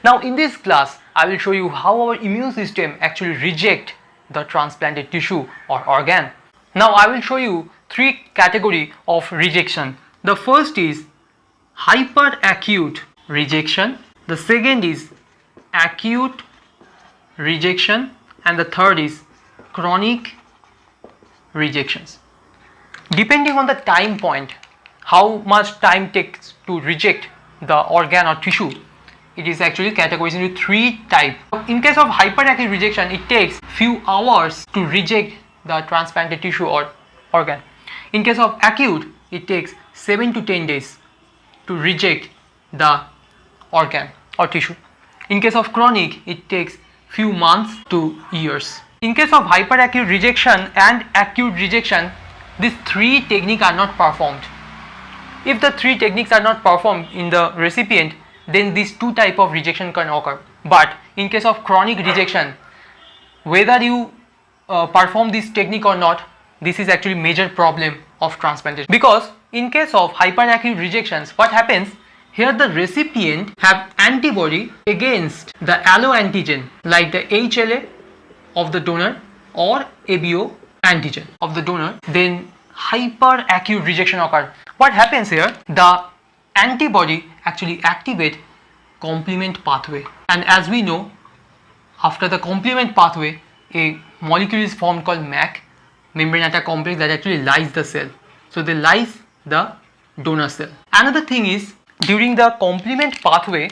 Now in this class, I will show you how our immune system actually reject the transplanted tissue or organ. Now I will show you three categories of rejection. The first is hyperacute rejection, the second is acute rejection, and the third is chronic rejections. Depending on the time point, how much time takes to reject the organ or tissue, it is actually categorized into three types. In case of hyperacute rejection, it takes few hours to reject the transplanted tissue or organ. In case of acute, it takes 7 to 10 days to reject the organ or tissue. In case of chronic, it takes few months to years. In case of hyperacute rejection and acute rejection, these three techniques are not performed. If the three techniques are not performed in the recipient, then these two types of rejection can occur. But in case of chronic rejection, whether you perform this technique or not, this is actually major problem of transplantation. Because in case of hyperacute rejections, what happens here, the recipient have antibody against the alloantigen like the HLA of the donor or ABO antigen of the donor, then hyperacute rejection occurs. What happens here, the antibody actually activate complement pathway, and as we know, after the complement pathway, a molecule is formed called MAC, membrane attack complex, that actually lyse the cell. So they lyse the donor cell. Another thing is, during the complement pathway,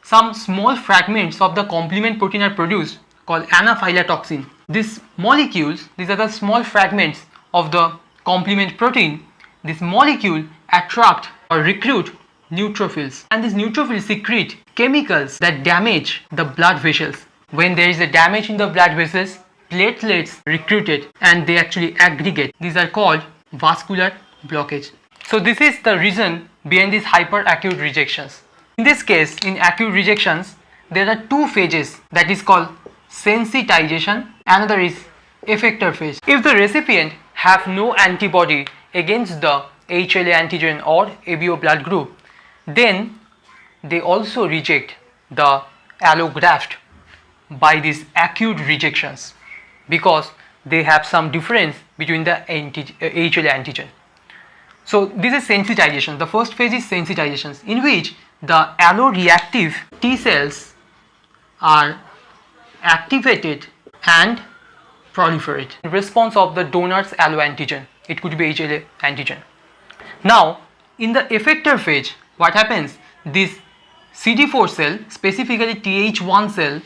some small fragments of the complement protein are produced called anaphylotoxin. These molecules, these are the small fragments of the complement protein. This molecule attract or recruit neutrophils, and these neutrophils secrete chemicals that damage the blood vessels. When there is a damage in the blood vessels, platelets recruited and they actually aggregate. These are called vascular blockage. So this is the reason behind these hyperacute rejections. In this case, in acute rejections, there are two phases, that is called sensitization, another is effector phase. If the recipient have no antibody against the HLA antigen or ABO blood group, then they also reject the allograft by these acute rejections because they have some difference between the HLA antigen. So this is sensitization. The first phase is sensitization, in which the alloreactive T cells are activated and proliferate in response of the donor's alloantigen. It could be HLA antigen. Now in the effector phase, what happens? This CD4 cell, specifically Th1 cell,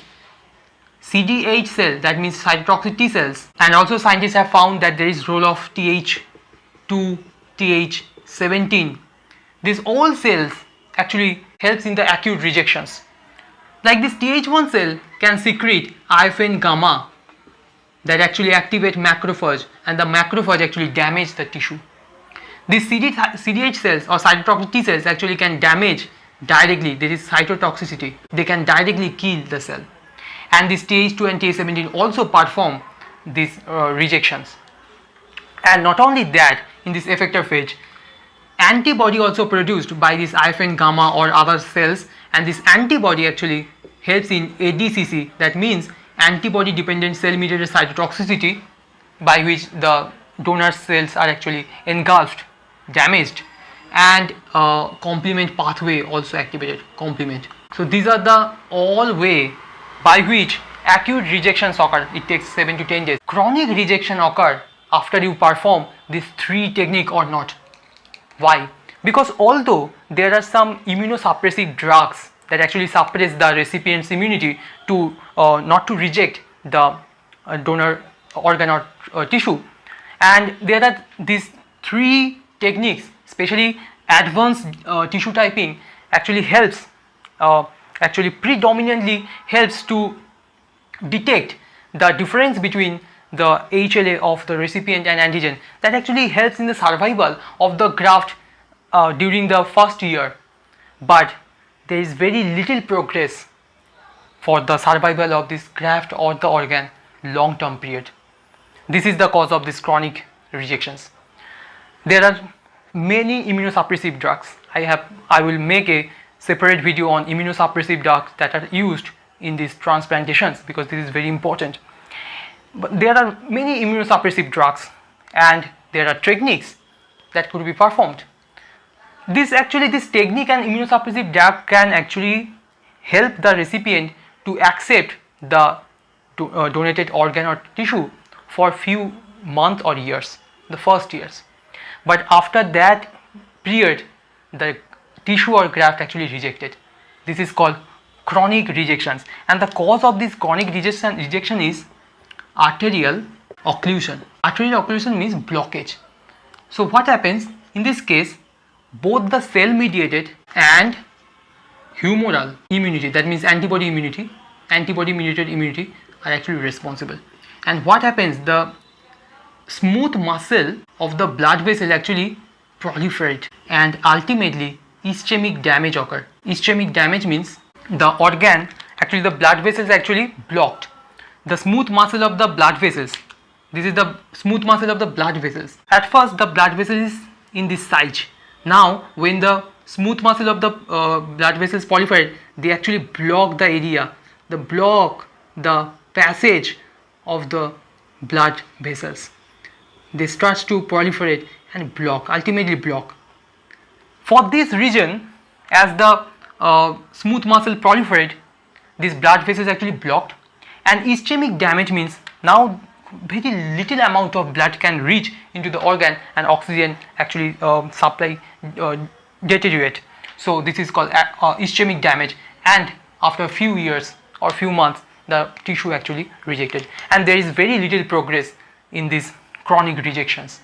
CD8 cell, that means cytotoxic T cells, and also scientists have found that there is role of Th2, Th17. These all cells actually helps in the acute rejections. Like this Th1 cell can secrete IFN gamma that actually activate macrophage, and the macrophage actually damage the tissue. These CD8 cells or cytotoxic T cells actually can damage directly. There is cytotoxicity. They can directly kill the cell. And this Th2 and Th17 also perform these rejections. And not only that, in this effector phase, antibody also produced by this IFN gamma or other cells, and this antibody actually helps in ADCC, that means antibody dependent cell mediated cytotoxicity, by which the donor cells are actually engulfed, damaged, and complement pathway also activated, complement. So these are the all way by which acute rejections occur. It takes 7 to 10 days. Chronic rejection occur after you perform these three techniques or not. Why? Because although there are some immunosuppressive drugs that actually suppress the recipient's immunity to not to reject the donor organ or tissue, and there are these three techniques, especially advanced tissue typing actually helps, actually predominantly helps to detect the difference between the HLA of the recipient and antigen, that actually helps in the survival of the graft during the first year, but there is very little progress for the survival of this graft or the organ long term period. This is the cause of these chronic rejections. There are many immunosuppressive drugs. I will make a separate video on immunosuppressive drugs that are used in these transplantations, because this is very important. But there are many immunosuppressive drugs and there are techniques that could be performed. This technique and immunosuppressive drug can actually help the recipient to accept the donated organ or tissue for few months or years, the first years. But after that period, the tissue or graft actually rejected. This is called chronic rejections, and the cause of this chronic rejection is arterial occlusion. Arterial occlusion means blockage. So what happens in this case, both the cell mediated and humoral immunity, that means antibody mediated immunity are actually responsible. And what happens, the smooth muscle of the blood vessel actually proliferate and ultimately ischemic damage occur. Ischemic damage means the organ, actually the blood vessels actually blocked. The smooth muscle of the blood vessels, this is the smooth muscle of the blood vessels. At first the blood vessel is in this size. Now when the smooth muscle of the blood vessels proliferate, they actually block the area, block the passage of the blood vessels. They start to proliferate and block, ultimately block. For this region, as the smooth muscle proliferate, these blood vessels actually blocked, and ischemic damage means now very little amount of blood can reach into the organ and oxygen actually supply deteriorate. So this is called ischemic damage, and after a few years or few months the tissue actually rejected, and there is very little progress in these chronic rejections.